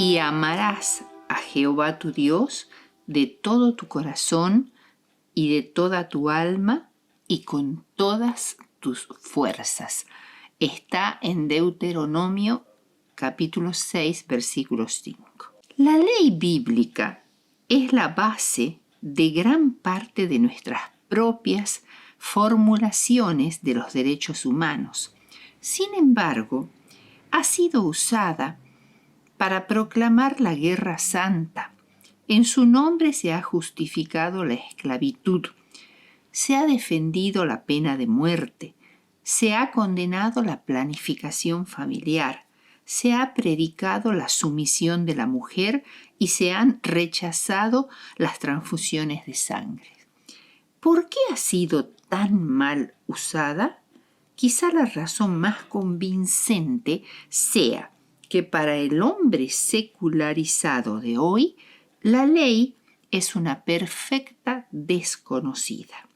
y amarás a Jehová tu Dios de todo tu corazón y de toda tu alma y con todas tus fuerzas. Está en Deuteronomio capítulo 6, versículo 5. La ley bíblica es la base de gran parte de nuestras propias formulaciones de los derechos humanos. Sin embargo, ha sido usada para proclamar la guerra santa. En su nombre se ha justificado la esclavitud, se ha defendido la pena de muerte, se ha condenado la planificación familiar, se ha predicado la sumisión de la mujer y se han rechazado las transfusiones de sangre. ¿Por qué ha sido tan mal usada? Quizá la razón más convincente sea que para el hombre secularizado de hoy, la ley es una perfecta desconocida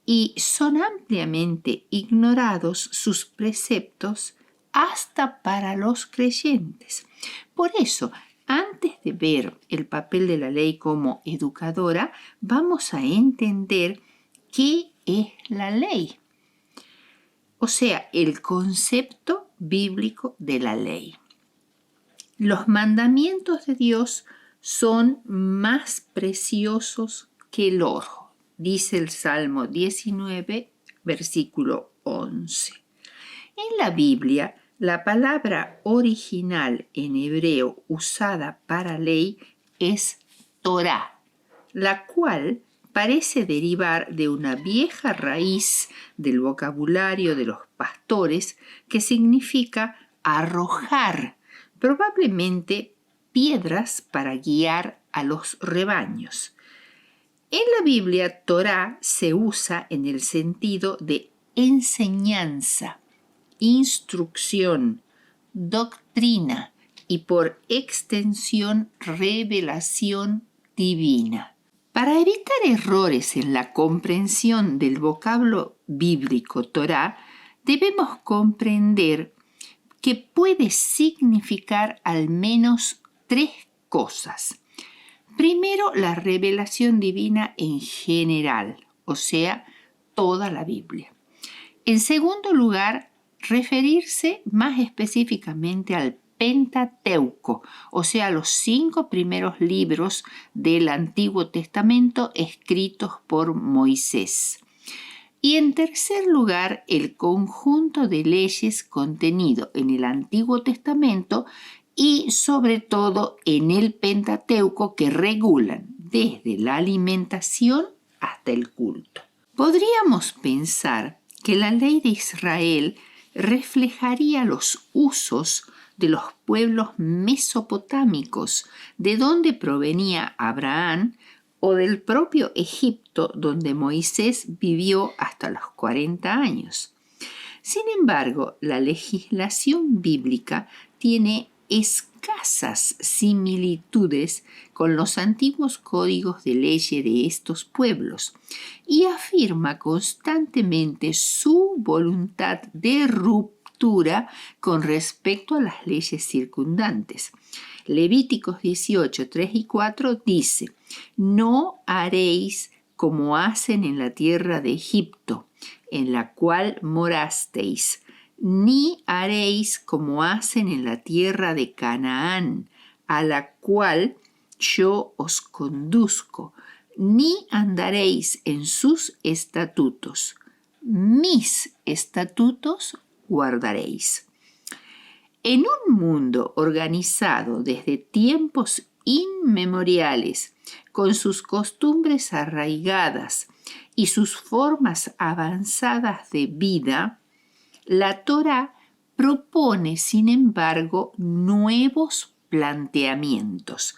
y son ampliamente ignorados sus preceptos hasta para los creyentes. Por eso, antes de ver el papel de la ley como educadora, vamos a entender qué es la ley. O sea, el concepto bíblico de la ley. Los mandamientos de Dios son más preciosos que el oro, dice el Salmo 19, versículo 11. En la Biblia, la palabra original en hebreo usada para ley es Torá, la cual parece derivar de una vieja raíz del vocabulario de los pastores que significa arrojar, probablemente piedras para guiar a los rebaños. En la Biblia, Torá se usa en el sentido de enseñanza, instrucción, doctrina y por extensión revelación divina. Para evitar errores en la comprensión del vocablo bíblico Torá, debemos comprender que puede significar al menos tres cosas. Primero, la revelación divina en general, o sea, toda la Biblia. En segundo lugar, referirse más específicamente al Pentateuco, o sea, los 5 primeros libros del Antiguo Testamento escritos por Moisés. Y en tercer lugar, el conjunto de leyes contenido en el Antiguo Testamento y sobre todo en el Pentateuco que regulan desde la alimentación hasta el culto. Podríamos pensar que la ley de Israel reflejaría los usos de los pueblos mesopotámicos, de donde provenía Abraham, o del propio Egipto, donde Moisés vivió hasta los 40 años. Sin embargo, la legislación bíblica tiene escasas similitudes con los antiguos códigos de ley de estos pueblos y afirma constantemente su voluntad de ruptura con respecto a las leyes circundantes. Levíticos 18, 3 y 4 dice: «No haréis como hacen en la tierra de Egipto, en la cual morasteis, ni haréis como hacen en la tierra de Canaán, a la cual yo os conduzco, ni andaréis en sus estatutos. Mis estatutos guardaréis». En un mundo organizado desde tiempos inmemoriales, con sus costumbres arraigadas y sus formas avanzadas de vida, la Torá propone, sin embargo, nuevos planteamientos.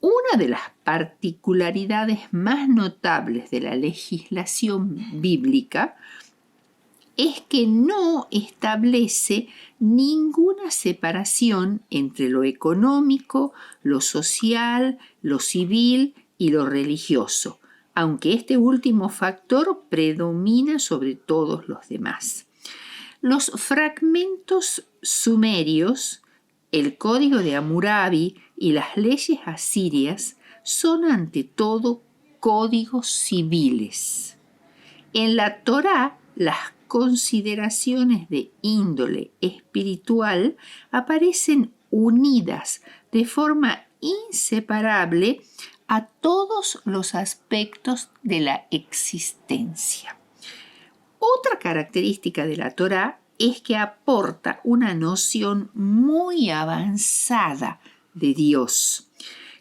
Una de las particularidades más notables de la legislación bíblica es que no establece ninguna separación entre lo económico, lo social, lo civil y lo religioso, aunque este último factor predomina sobre todos los demás. Los fragmentos sumerios El código de Hammurabi y las leyes asirias son ante todo códigos civiles. En la Torá, las consideraciones de índole espiritual aparecen unidas de forma inseparable a todos los aspectos de la existencia. Otra característica de la Torá es que aporta una noción muy avanzada de Dios.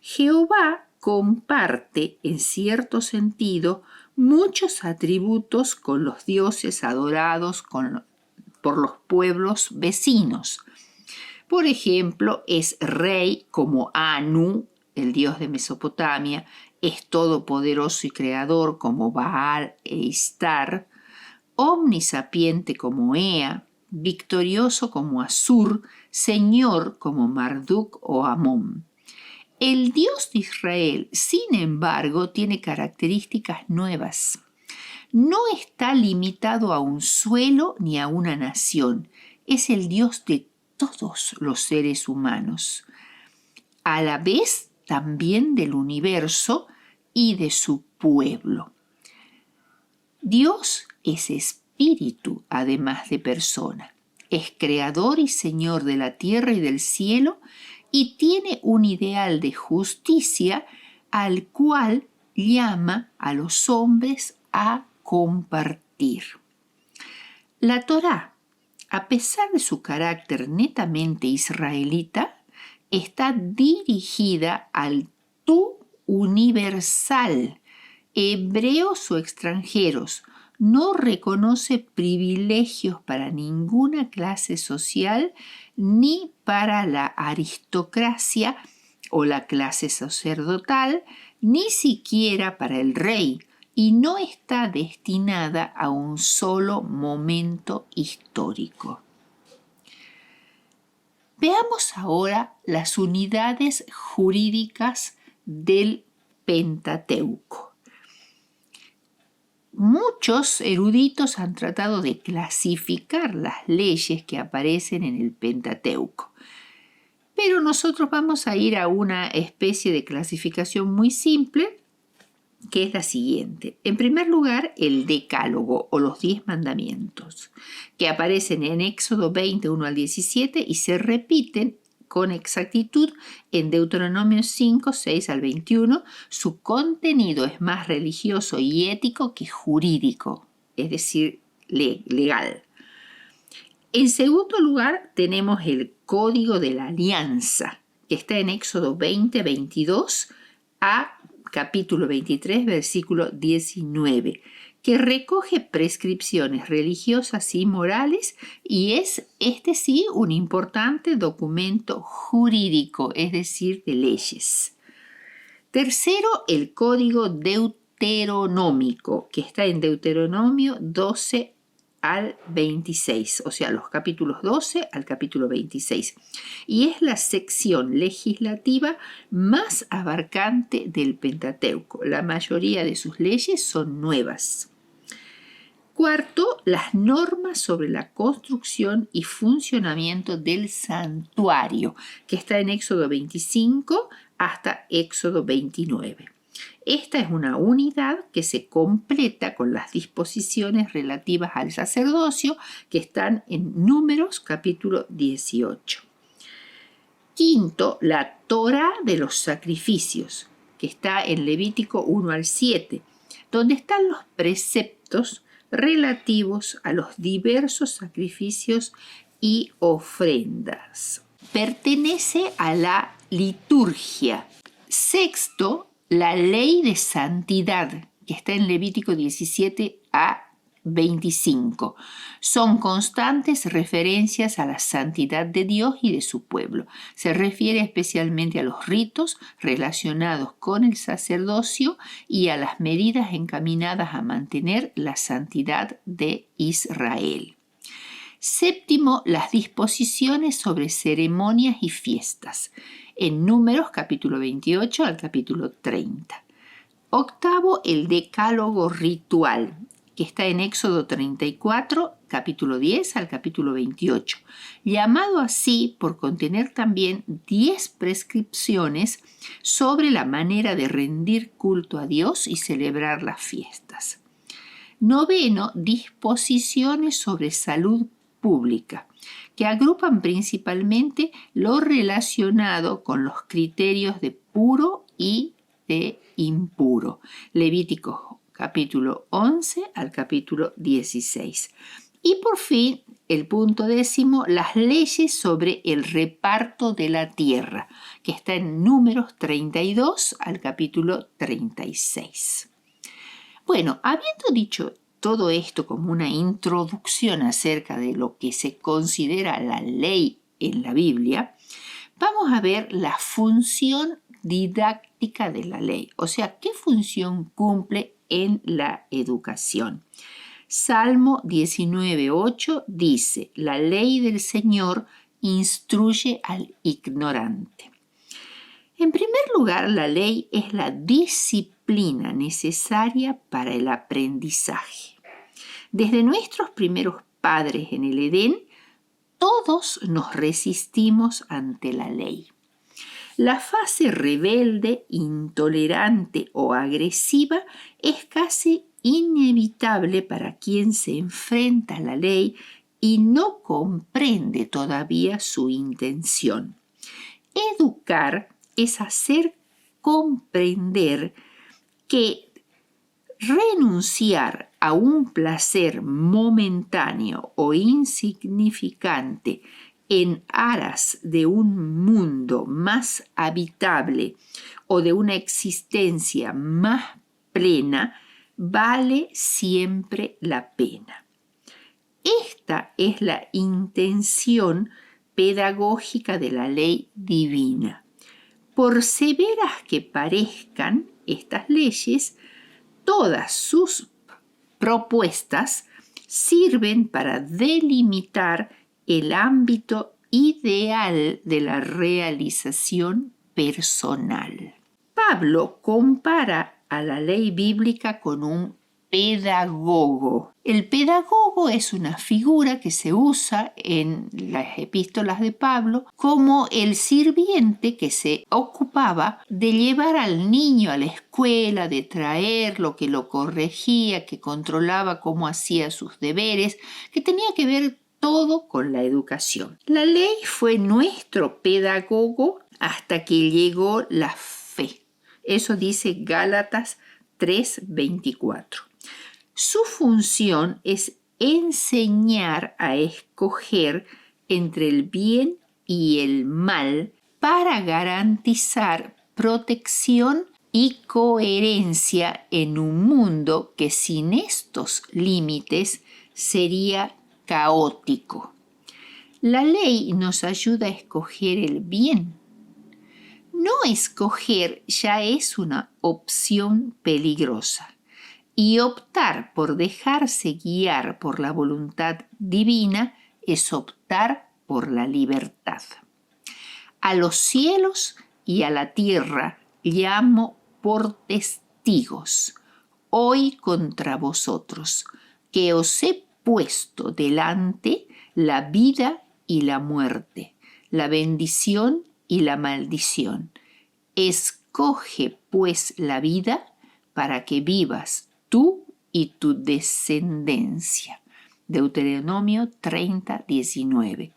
Jehová comparte, en cierto sentido, muchos atributos con los dioses adorados por los pueblos vecinos. Por ejemplo, es rey como Anu, el dios de Mesopotamia, es todopoderoso y creador como Baal e Istar, omnisapiente como Ea, victorioso como Asur, señor como Marduk o Amón. El Dios de Israel, sin embargo, tiene características nuevas. No está limitado a un suelo ni a una nación. Es el Dios de todos los seres humanos, a la vez también del universo y de su pueblo. Dios es espíritu, además de persona. Es creador y señor de la tierra y del cielo, y tiene un ideal de justicia al cual llama a los hombres a compartir. La Torá, a pesar de su carácter netamente israelita, está dirigida al tú universal, hebreos o extranjeros. No reconoce privilegios para ninguna clase social ni para la aristocracia o la clase sacerdotal, ni siquiera para el rey, y no está destinada a un solo momento histórico. Veamos ahora las unidades jurídicas del Pentateuco. Muchos eruditos han tratado de clasificar las leyes que aparecen en el Pentateuco, pero nosotros vamos a ir a una especie de clasificación muy simple, que es la siguiente. En primer lugar, el Decálogo o los 10 mandamientos, que aparecen en Éxodo 20, 1 al 17 y se repiten con exactitud en Deuteronomio 5, 6 al 21. Su contenido es más religioso y ético que jurídico, es decir, legal. En segundo lugar, tenemos el Código de la Alianza, que está en Éxodo 20, 22 a capítulo 23, versículo 19, que recoge prescripciones religiosas y morales y es, sí, un importante documento jurídico, es decir, de leyes. Tercero, el Código Deuteronómico, que está en Deuteronomio 12 al 26, o sea, los capítulos 12 al capítulo 26, y es la sección legislativa más abarcante del Pentateuco. La mayoría de sus leyes son nuevas. Cuarto, las normas sobre la construcción y funcionamiento del santuario, que está en Éxodo 25 hasta Éxodo 29. Esta es una unidad que se completa con las disposiciones relativas al sacerdocio que están en Números capítulo 18. Quinto, la Torá de los sacrificios, que está en Levítico 1 al 7, donde están los preceptos relativos a los diversos sacrificios y ofrendas. Pertenece a la liturgia. Sexto, la ley de santidad, que está en Levítico 17 a 25. Son constantes referencias a la santidad de Dios y de su pueblo. Se refiere especialmente a los ritos relacionados con el sacerdocio y a las medidas encaminadas a mantener la santidad de Israel. Séptimo, las disposiciones sobre ceremonias y fiestas, en Números capítulo 28 al capítulo 30. Octavo, el decálogo ritual, que está en Éxodo 34, capítulo 10 al capítulo 28, llamado así por contener también 10 prescripciones sobre la manera de rendir culto a Dios y celebrar las fiestas. 9, disposiciones sobre salud pública, que agrupan principalmente lo relacionado con los criterios de puro y de impuro. Levítico capítulo 11 al capítulo 16. Y por fin, el punto 10, las leyes sobre el reparto de la tierra, que está en Números 32 al capítulo 36. Bueno, habiendo dicho todo esto como una introducción acerca de lo que se considera la ley en la Biblia, vamos a ver la función didáctica de la ley, o sea, qué función cumple en la educación. Salmo 19:8 dice: la ley del Señor instruye al ignorante. En primer lugar, la ley es la disciplina necesaria para el aprendizaje. Desde nuestros primeros padres en el Edén, todos nos resistimos ante la ley. La fase rebelde, intolerante o agresiva es casi inevitable para quien se enfrenta a la ley y no comprende todavía su intención. Educar es hacer comprender que renunciar a un placer momentáneo o insignificante en aras de un mundo más habitable o de una existencia más plena vale siempre la pena. Esta es la intención pedagógica de la ley divina. Por severas que parezcan estas leyes, todas sus propuestas sirven para delimitar el ámbito ideal de la realización personal. Pablo compara a la ley bíblica con un pedagogo. El pedagogo es una figura que se usa en las epístolas de Pablo como el sirviente que se ocupaba de llevar al niño a la escuela, de traerlo, que lo corregía, que controlaba cómo hacía sus deberes, que tenía que ver todo con la educación. La ley fue nuestro pedagogo hasta que llegó la fe. Eso dice Gálatas 3:24. Su función es enseñar a escoger entre el bien y el mal para garantizar protección y coherencia en un mundo que sin estos límites sería caótico. La ley nos ayuda a escoger el bien. No escoger ya es una opción peligrosa. Y optar por dejarse guiar por la voluntad divina es optar por la libertad. A los cielos y a la tierra llamo por testigos, hoy contra vosotros, que os he puesto delante la vida y la muerte, la bendición y la maldición. Escoge pues la vida para que vivas tú y tu descendencia. Deuteronomio 30:19.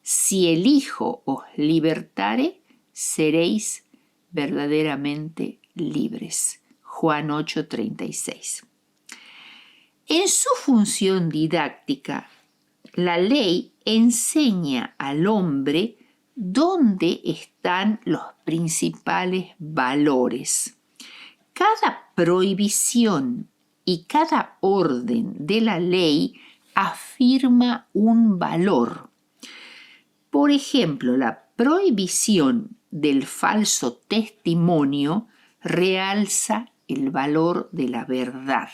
Si el Hijo os libertare, seréis verdaderamente libres. Juan 8:36. En su función didáctica, la ley enseña al hombre dónde están los principales valores. Cada prohibición y cada orden de la ley afirma un valor. Por ejemplo, la prohibición del falso testimonio realza el valor de la verdad.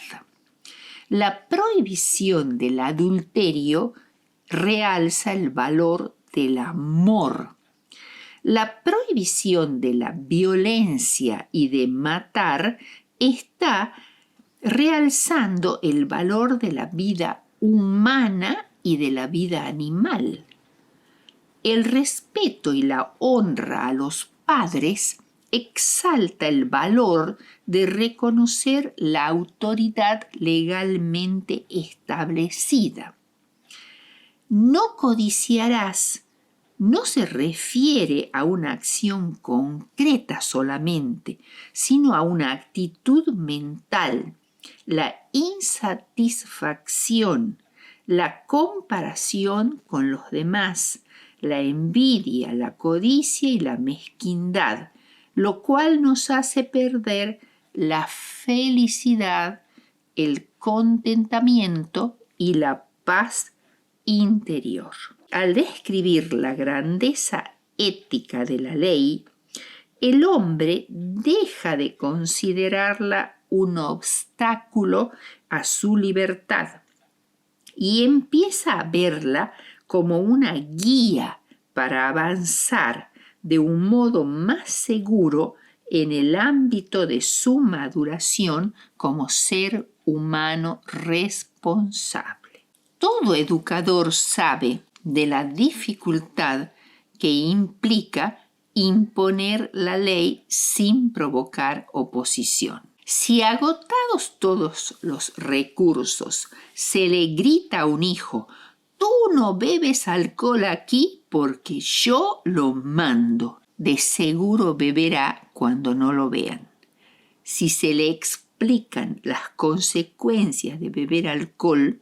La prohibición del adulterio realza el valor del amor. La prohibición de la violencia y de matar está realzando el valor de la vida humana y de la vida animal. El respeto y la honra a los padres exalta el valor de reconocer la autoridad legalmente establecida. No codiciarás no se refiere a una acción concreta solamente, sino a una actitud mental. La insatisfacción, la comparación con los demás, la envidia, la codicia y la mezquindad, lo cual nos hace perder la felicidad, el contentamiento y la paz interior. Al describir la grandeza ética de la ley, el hombre deja de considerarla un obstáculo a su libertad y empieza a verla como una guía para avanzar de un modo más seguro en el ámbito de su maduración como ser humano responsable. Todo educador sabe de la dificultad que implica imponer la ley sin provocar oposición. Si agotados todos los recursos se le grita a un hijo: «Tú no bebes alcohol aquí porque yo lo mando», de seguro beberá cuando no lo vean. Si se le explican las consecuencias de beber alcohol,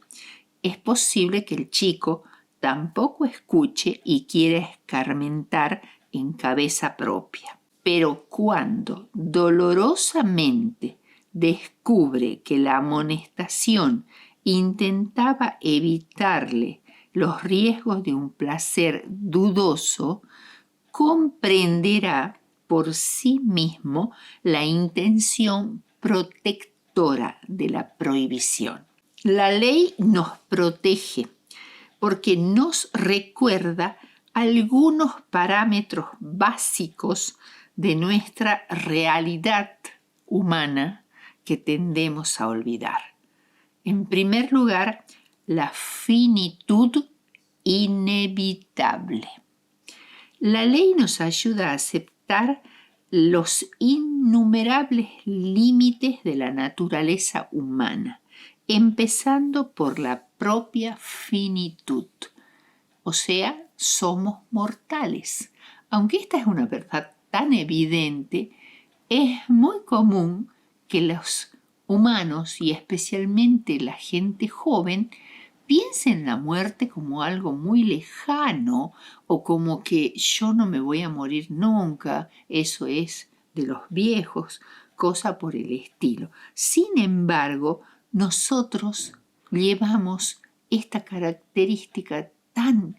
es posible que el chico tampoco escuche y quiera escarmentar en cabeza propia. Pero cuando dolorosamente descubre que la amonestación intentaba evitarle los riesgos de un placer dudoso, comprenderá por sí mismo la intención protectora de la prohibición. La ley nos protege porque nos recuerda algunos parámetros básicos de nuestra realidad humana que tendemos a olvidar. En primer lugar, la finitud inevitable. La ley nos ayuda a aceptar los innumerables límites de la naturaleza humana, empezando por la propia finitud. O sea, somos mortales. Aunque esta es una verdad tan evidente, es muy común que los humanos, y especialmente la gente joven, piensen la muerte como algo muy lejano o como que yo no me voy a morir nunca, eso es de los viejos, cosa por el estilo. Sin embargo, nosotros llevamos esta característica tan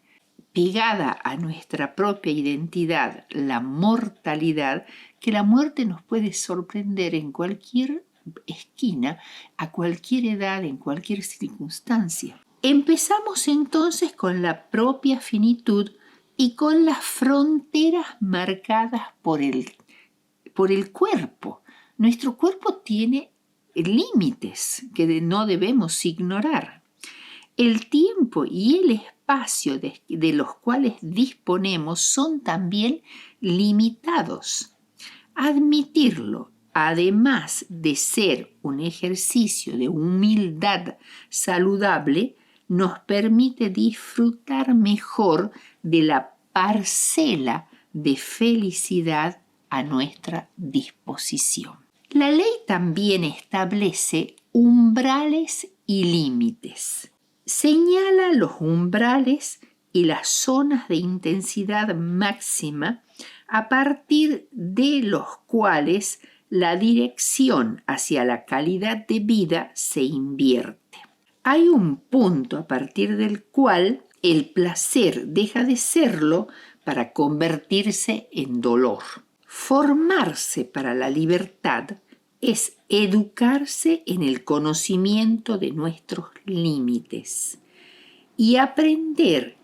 pegada a nuestra propia identidad, la mortalidad, que la muerte nos puede sorprender en cualquier esquina, a cualquier edad, en cualquier circunstancia. Empezamos entonces con la propia finitud y con las fronteras marcadas por el cuerpo. Nuestro cuerpo tiene límites que no debemos ignorar. El tiempo y el espacio de los cuales disponemos son también limitados. Admitirlo, además de ser un ejercicio de humildad saludable, nos permite disfrutar mejor de la parcela de felicidad a nuestra disposición. La ley también establece umbrales y límites. Señala los umbrales y las zonas de intensidad máxima a partir de los cuales la dirección hacia la calidad de vida se invierte. Hay un punto a partir del cual el placer deja de serlo para convertirse en dolor. Formarse para la libertad es educarse en el conocimiento de nuestros límites y aprender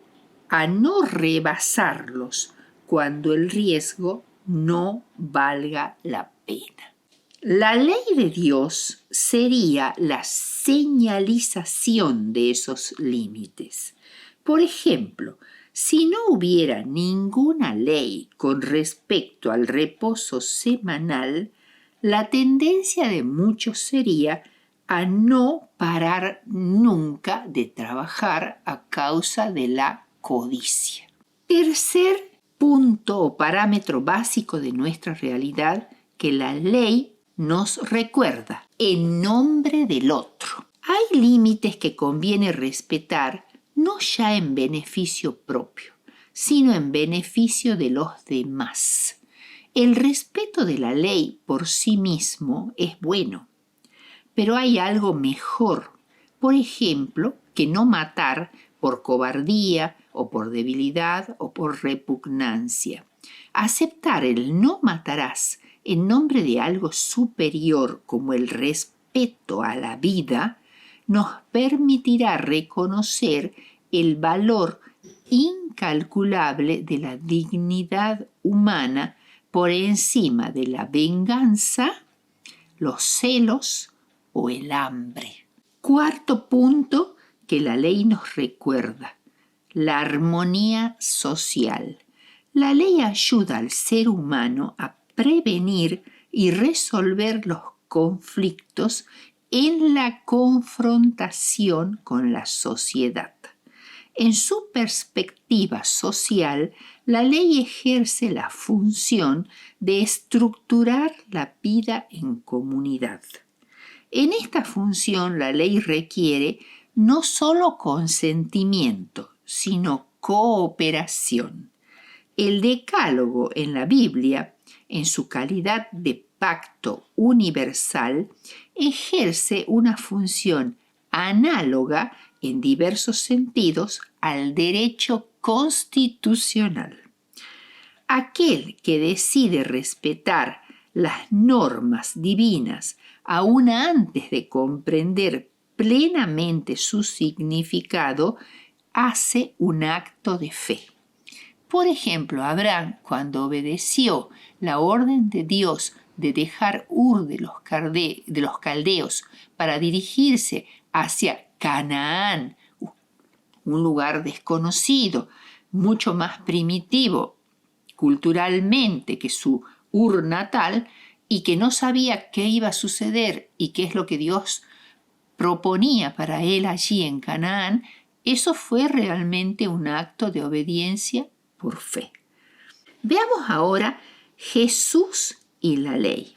a no rebasarlos cuando el riesgo no valga la pena. La ley de Dios sería la señalización de esos límites. Por ejemplo, si no hubiera ninguna ley con respecto al reposo semanal, la tendencia de muchos sería a no parar nunca de trabajar a causa de la codicia. Tercer punto o parámetro básico de nuestra realidad que la ley nos recuerda: en nombre del otro. Hay límites que conviene respetar, no ya en beneficio propio, sino en beneficio de los demás. El respeto de la ley por sí mismo es bueno, pero hay algo mejor. Por ejemplo, que no matar por cobardía o por debilidad o por repugnancia. Aceptar el no matarás en nombre de algo superior como el respeto a la vida nos permitirá reconocer el valor incalculable de la dignidad humana por encima de la venganza, los celos o el hambre. Cuarto punto que la ley nos recuerda: la armonía social. La ley ayuda al ser humano a prevenir y resolver los conflictos en la confrontación con la sociedad. En su perspectiva social, la ley ejerce la función de estructurar la vida en comunidad. En esta función, la ley requiere no solo consentimiento, sino cooperación. El Decálogo en la Biblia, en su calidad de pacto universal, ejerce una función análoga en diversos sentidos al derecho constitucional. Aquel que decide respetar las normas divinas aún antes de comprender plenamente su significado, hace un acto de fe. Por ejemplo, Abraham, cuando obedeció la orden de Dios de dejar Ur de los caldeos para dirigirse hacia Canaán, un lugar desconocido, mucho más primitivo culturalmente que su Ur natal, y que no sabía qué iba a suceder y qué es lo que Dios proponía para él allí en Canaán, eso fue realmente un acto de obediencia por fe. Veamos ahora Jesús y la ley.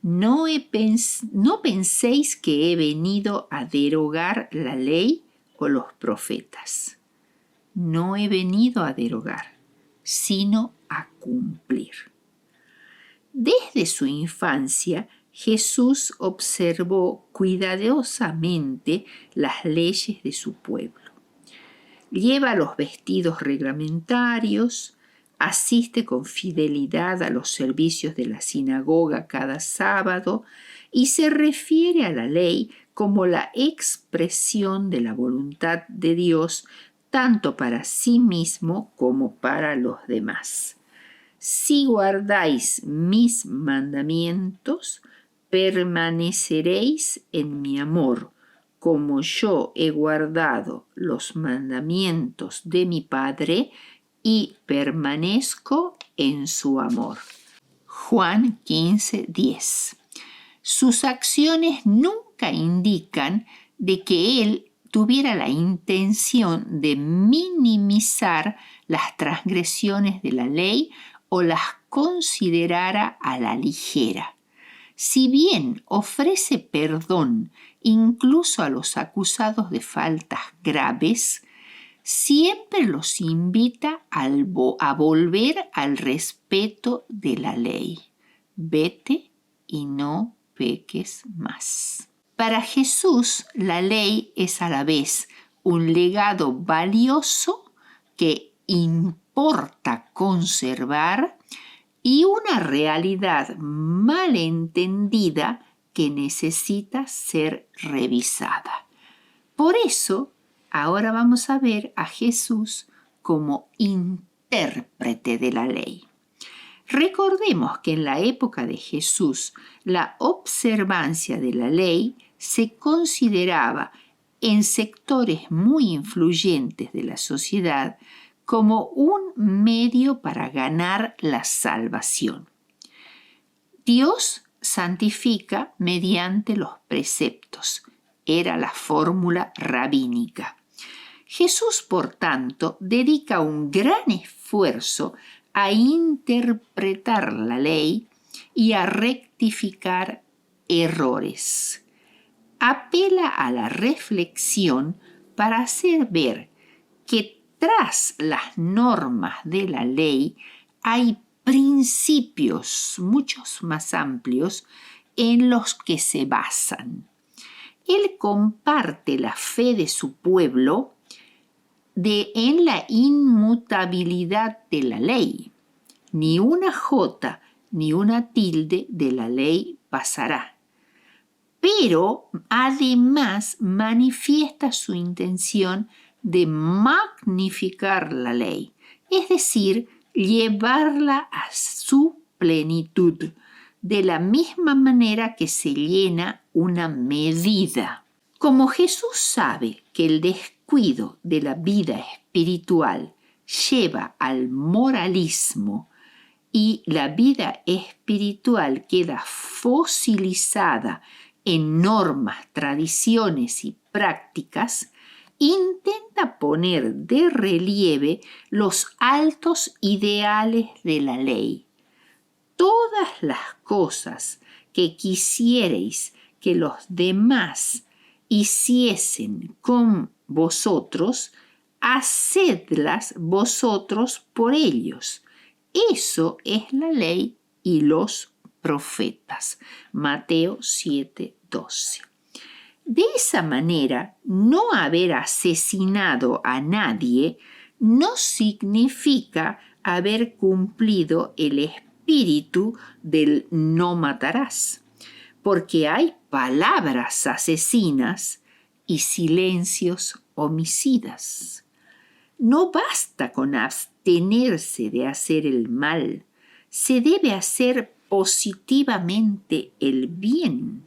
No penséis que he venido a derogar la ley o los profetas. No he venido a derogar, sino a cumplir. Desde su infancia, Jesús observó cuidadosamente las leyes de su pueblo. Lleva los vestidos reglamentarios, asiste con fidelidad a los servicios de la sinagoga cada sábado y se refiere a la ley como la expresión de la voluntad de Dios tanto para sí mismo como para los demás. Si guardáis mis mandamientos, permaneceréis en mi amor, como yo he guardado los mandamientos de mi Padre y permanezco en su amor. Juan 15:10. Sus acciones nunca indican de que él tuviera la intención de minimizar las transgresiones de la ley o las considerara a la ligera. Si bien ofrece perdón incluso a los acusados de faltas graves, siempre los invita a volver al respeto de la ley. Vete y no peques más. Para Jesús, la ley es a la vez un legado valioso que importa conservar y una realidad mal entendida que necesita ser revisada. Por eso, ahora vamos a ver a Jesús como intérprete de la ley. Recordemos que en la época de Jesús la observancia de la ley se consideraba en sectores muy influyentes de la sociedad como un medio para ganar la salvación. Dios santifica mediante los preceptos. Era la fórmula rabínica. Jesús, por tanto, dedica un gran esfuerzo a interpretar la ley y a rectificar errores. Apela a la reflexión para hacer ver que tras las normas de la ley hay principios muchos más amplios en los que se basan. Él comparte la fe de su pueblo en la inmutabilidad de la ley. Ni una jota ni una tilde de la ley pasará. Pero además manifiesta su intención de magnificar la ley, es decir, llevarla a su plenitud, de la misma manera que se llena una medida. Como Jesús sabe que el descuido de la vida espiritual lleva al moralismo y la vida espiritual queda fosilizada en normas, tradiciones y prácticas, intenta poner de relieve los altos ideales de la ley. Todas las cosas que quisierais que los demás hiciesen con vosotros, hacedlas vosotros por ellos. Eso es la ley y los profetas. Mateo 7:12. De esa manera, no haber asesinado a nadie no significa haber cumplido el espíritu del no matarás, porque hay palabras asesinas y silencios homicidas. No basta con abstenerse de hacer el mal, se debe hacer positivamente el bien.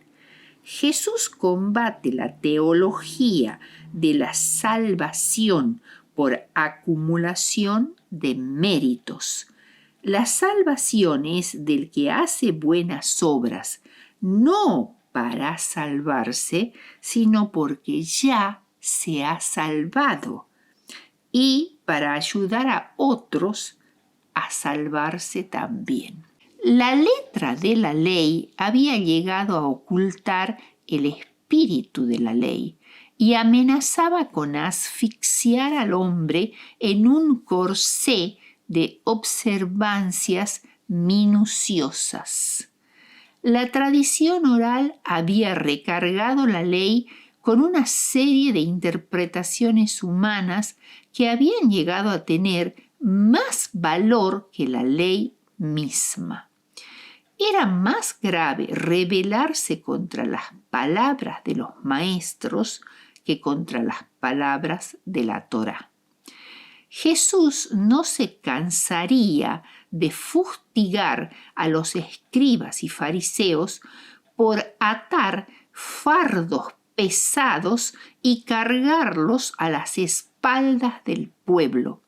Jesús combate la teología de la salvación por acumulación de méritos. La salvación es del que hace buenas obras, no para salvarse, sino porque ya se ha salvado y para ayudar a otros a salvarse también. La letra de la ley había llegado a ocultar el espíritu de la ley y amenazaba con asfixiar al hombre en un corsé de observancias minuciosas. La tradición oral había recargado la ley con una serie de interpretaciones humanas que habían llegado a tener más valor que la ley misma. Era más grave rebelarse contra las palabras de los maestros que contra las palabras de la Torá. Jesús no se cansaría de fustigar a los escribas y fariseos por atar fardos pesados y cargarlos a las espaldas del pueblo,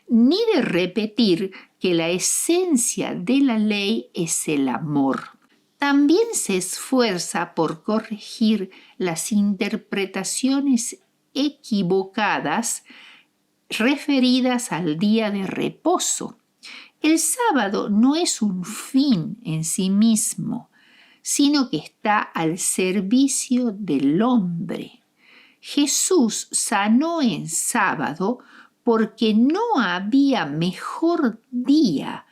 ni de repetir que la esencia de la ley es el amor. También se esfuerza por corregir las interpretaciones equivocadas referidas al día de reposo. El sábado no es un fin en sí mismo, sino que está al servicio del hombre. Jesús sanó en sábado porque no había mejor día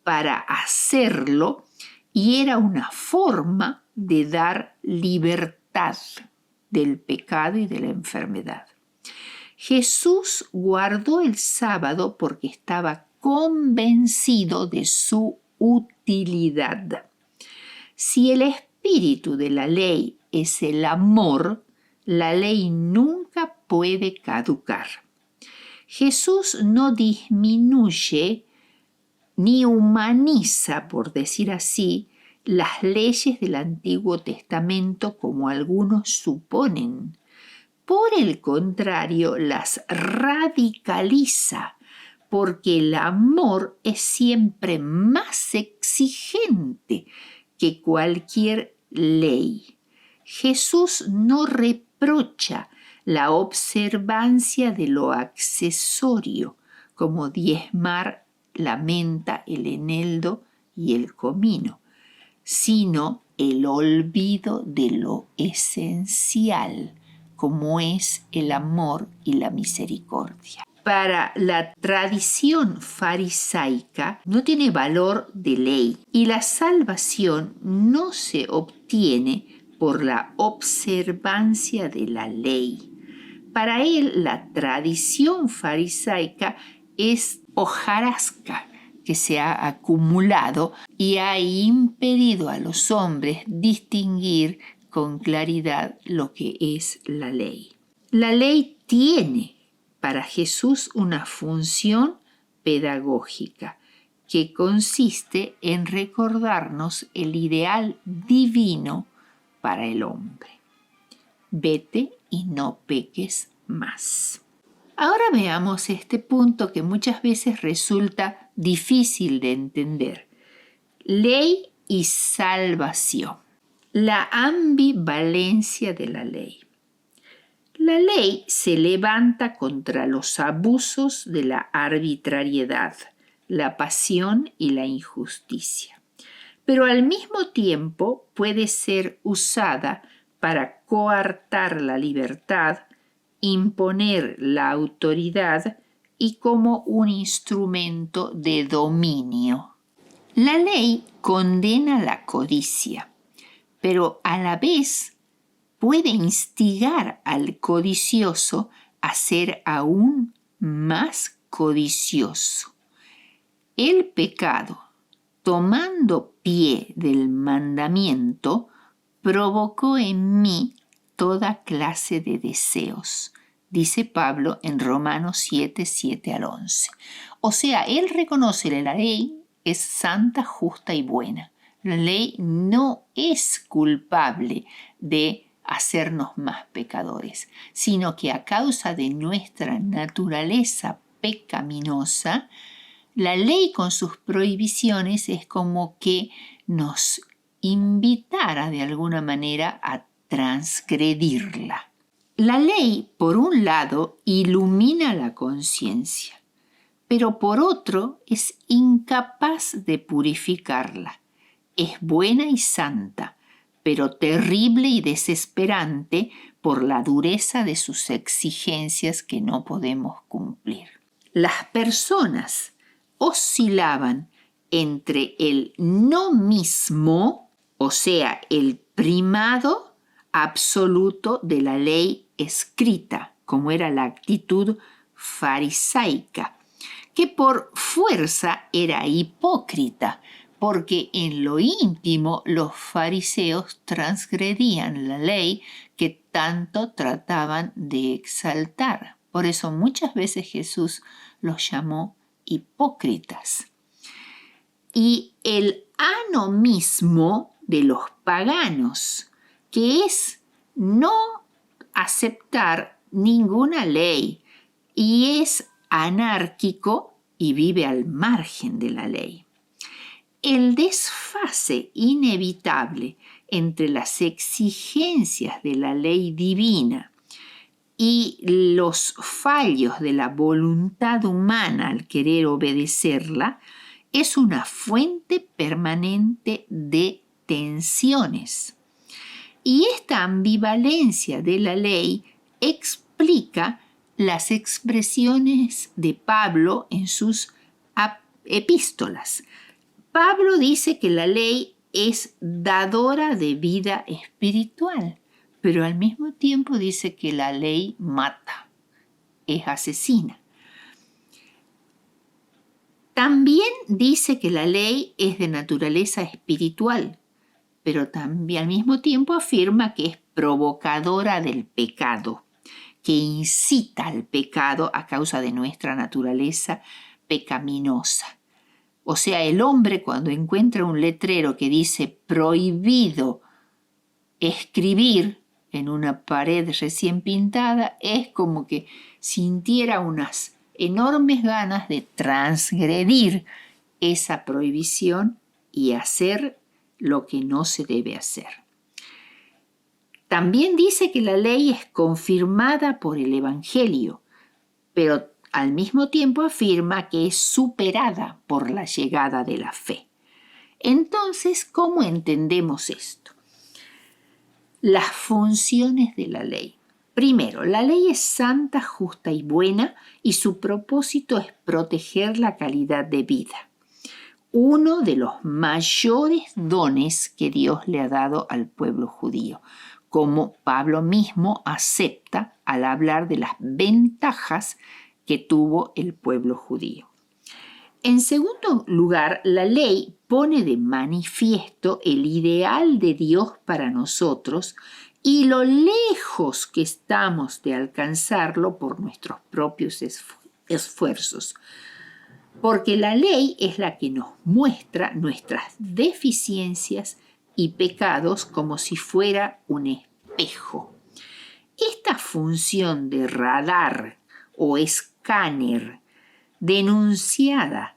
para hacerlo y era una forma de dar libertad del pecado y de la enfermedad. Jesús guardó el sábado porque estaba convencido de su utilidad. Si el espíritu de la ley es el amor, la ley nunca puede caducar. Jesús no disminuye ni humaniza, por decir así, las leyes del Antiguo Testamento como algunos suponen. Por el contrario, las radicaliza, porque el amor es siempre más exigente que cualquier ley. Jesús no reprocha la observancia de lo accesorio, como diezmar la menta, el eneldo y el comino, sino el olvido de lo esencial, como es el amor y la misericordia. Para la tradición farisaica no tiene valor de ley y la salvación no se obtiene por la observancia de la ley. Para él la tradición farisaica es hojarasca que se ha acumulado y ha impedido a los hombres distinguir con claridad lo que es la ley. La ley tiene para Jesús una función pedagógica que consiste en recordarnos el ideal divino para el hombre. Vete y no peques más. Ahora veamos este punto que muchas veces resulta difícil de entender. Ley y salvación. La ambivalencia de la ley. La ley se levanta contra los abusos de la arbitrariedad, la pasión y la injusticia, pero al mismo tiempo puede ser usada para coartar la libertad, imponer la autoridad y como un instrumento de dominio. La ley condena la codicia, pero a la vez puede instigar al codicioso a ser aún más codicioso. El pecado, tomando pie del mandamiento, provocó en mí toda clase de deseos, dice Pablo en Romanos 7, 7 al 11. O sea, él reconoce que la ley es santa, justa y buena. La ley no es culpable de hacernos más pecadores, sino que a causa de nuestra naturaleza pecaminosa, la ley con sus prohibiciones es como que nos invitara de alguna manera a transgredirla. La ley, por un lado, ilumina la conciencia, pero por otro es incapaz de purificarla. Es buena y santa, pero terrible y desesperante por la dureza de sus exigencias que no podemos cumplir. Las personas oscilaban entre el no mismo, o sea, el primado absoluto de la ley escrita, como era la actitud farisaica, que por fuerza era hipócrita, porque en lo íntimo los fariseos transgredían la ley que tanto trataban de exaltar. Por eso muchas veces Jesús los llamó hipócritas. Y el anomismo de los paganos, que es no aceptar ninguna ley y es anárquico y vive al margen de la ley. El desfase inevitable entre las exigencias de la ley divina y los fallos de la voluntad humana al querer obedecerla es una fuente permanente de tensiones. Y esta ambivalencia de la ley explica las expresiones de Pablo en sus epístolas. Pablo dice que la ley es dadora de vida espiritual, pero al mismo tiempo dice que la ley mata, es asesina. También dice que la ley es de naturaleza espiritual, pero también al mismo tiempo afirma que es provocadora del pecado, que incita al pecado a causa de nuestra naturaleza pecaminosa. O sea, el hombre cuando encuentra un letrero que dice prohibido escribir en una pared recién pintada, es como que sintiera unas enormes ganas de transgredir esa prohibición y hacer lo que no se debe hacer. También dice que la ley es confirmada por el Evangelio, pero al mismo tiempo afirma que es superada por la llegada de la fe. Entonces, ¿cómo entendemos esto? Las funciones de la ley. Primero, la ley es santa, justa y buena y su propósito es proteger la calidad de vida. Uno de los mayores dones que Dios le ha dado al pueblo judío, como Pablo mismo acepta al hablar de las ventajas que tuvo el pueblo judío. En segundo lugar, la ley pone de manifiesto el ideal de Dios para nosotros y lo lejos que estamos de alcanzarlo por nuestros propios esfuerzos. Porque la ley es la que nos muestra nuestras deficiencias y pecados como si fuera un espejo. Esta función de radar o escáner denunciadora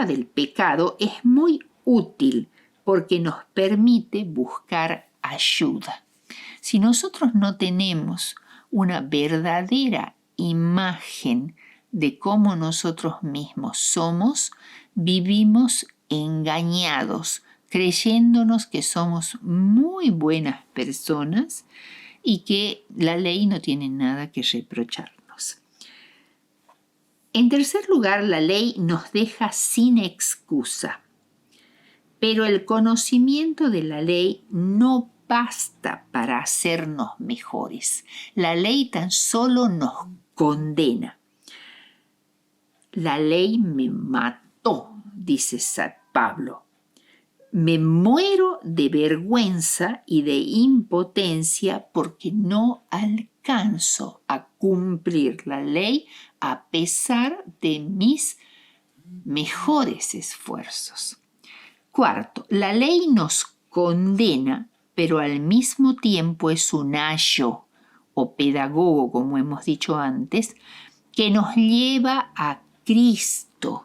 del pecado es muy útil porque nos permite buscar ayuda. Si nosotros no tenemos una verdadera imagen de cómo nosotros mismos somos, vivimos engañados, creyéndonos que somos muy buenas personas y que la ley no tiene nada que reprocharnos. En tercer lugar, la ley nos deja sin excusa, pero el conocimiento de la ley no basta para hacernos mejores. La ley tan solo nos condena. La ley me mató, dice San Pablo. Me muero de vergüenza y de impotencia porque no alcanzo a cumplir la ley a pesar de mis mejores esfuerzos. Cuarto, la ley nos condena, pero al mismo tiempo es un ayo o pedagogo, como hemos dicho antes, que nos lleva a Cristo,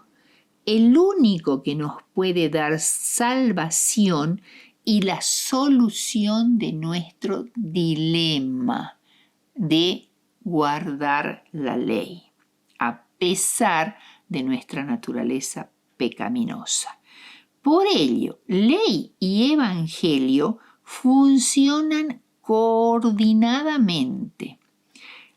el único que nos puede dar salvación y la solución de nuestro dilema de guardar la ley, a pesar de nuestra naturaleza pecaminosa. Por ello, ley y evangelio funcionan coordinadamente.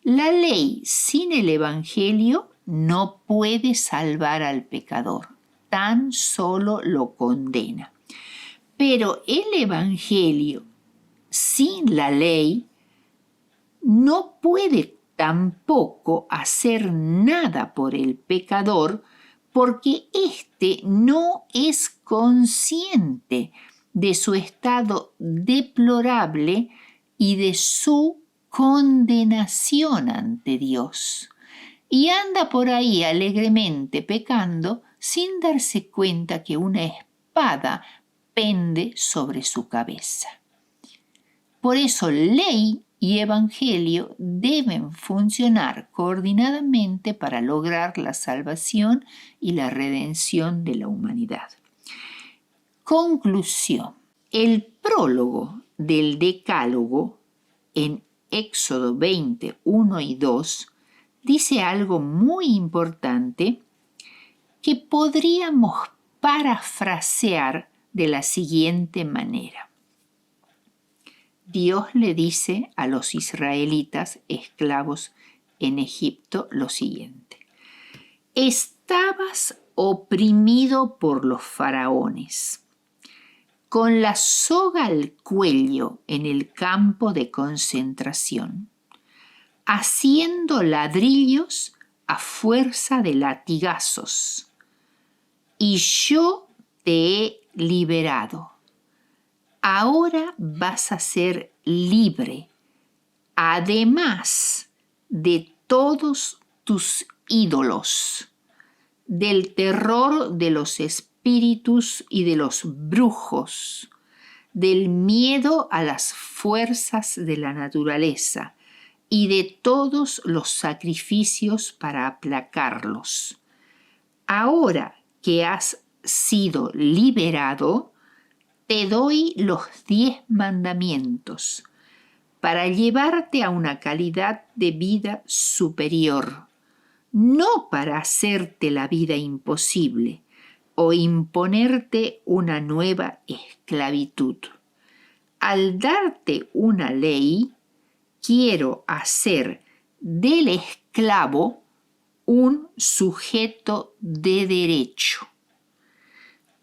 La ley sin el evangelio no puede salvar al pecador, tan solo lo condena. Pero el evangelio sin la ley no puede tampoco hacer nada por el pecador porque éste no es consciente de su estado deplorable y de su condenación ante Dios. Y anda por ahí alegremente pecando sin darse cuenta que una espada pende sobre su cabeza. Por eso ley y evangelio deben funcionar coordinadamente para lograr la salvación y la redención de la humanidad. Conclusión. El prólogo del Decálogo en Éxodo 20, 1 y 2 dice algo muy importante que podríamos parafrasear de la siguiente manera. Dios le dice a los israelitas esclavos en Egipto lo siguiente: estabas oprimido por los faraones, con la soga al cuello en el campo de concentración, haciendo ladrillos a fuerza de latigazos, y yo te he liberado. Ahora vas a ser libre, además de todos tus ídolos, del terror de los espíritus y de los brujos, del miedo a las fuerzas de la naturaleza y de todos los sacrificios para aplacarlos. Ahora que has sido liberado, te doy los 10 mandamientos para llevarte a una calidad de vida superior, no para hacerte la vida imposible o imponerte una nueva esclavitud. Al darte una ley, quiero hacer del esclavo un sujeto de derecho.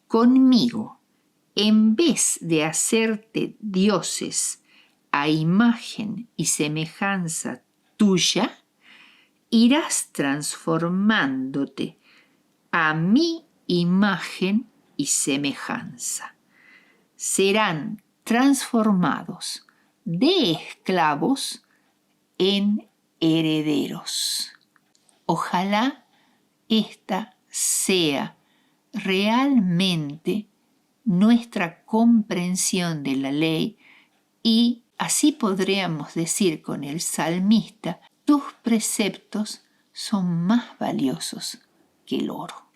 Conmigo, en vez de hacerte dioses a imagen y semejanza tuya, irás transformándote a mi imagen y semejanza. Serán transformados de esclavos en herederos. Ojalá esta sea realmente nuestra comprensión de la ley y así podríamos decir con el salmista: tus preceptos son más valiosos que el oro.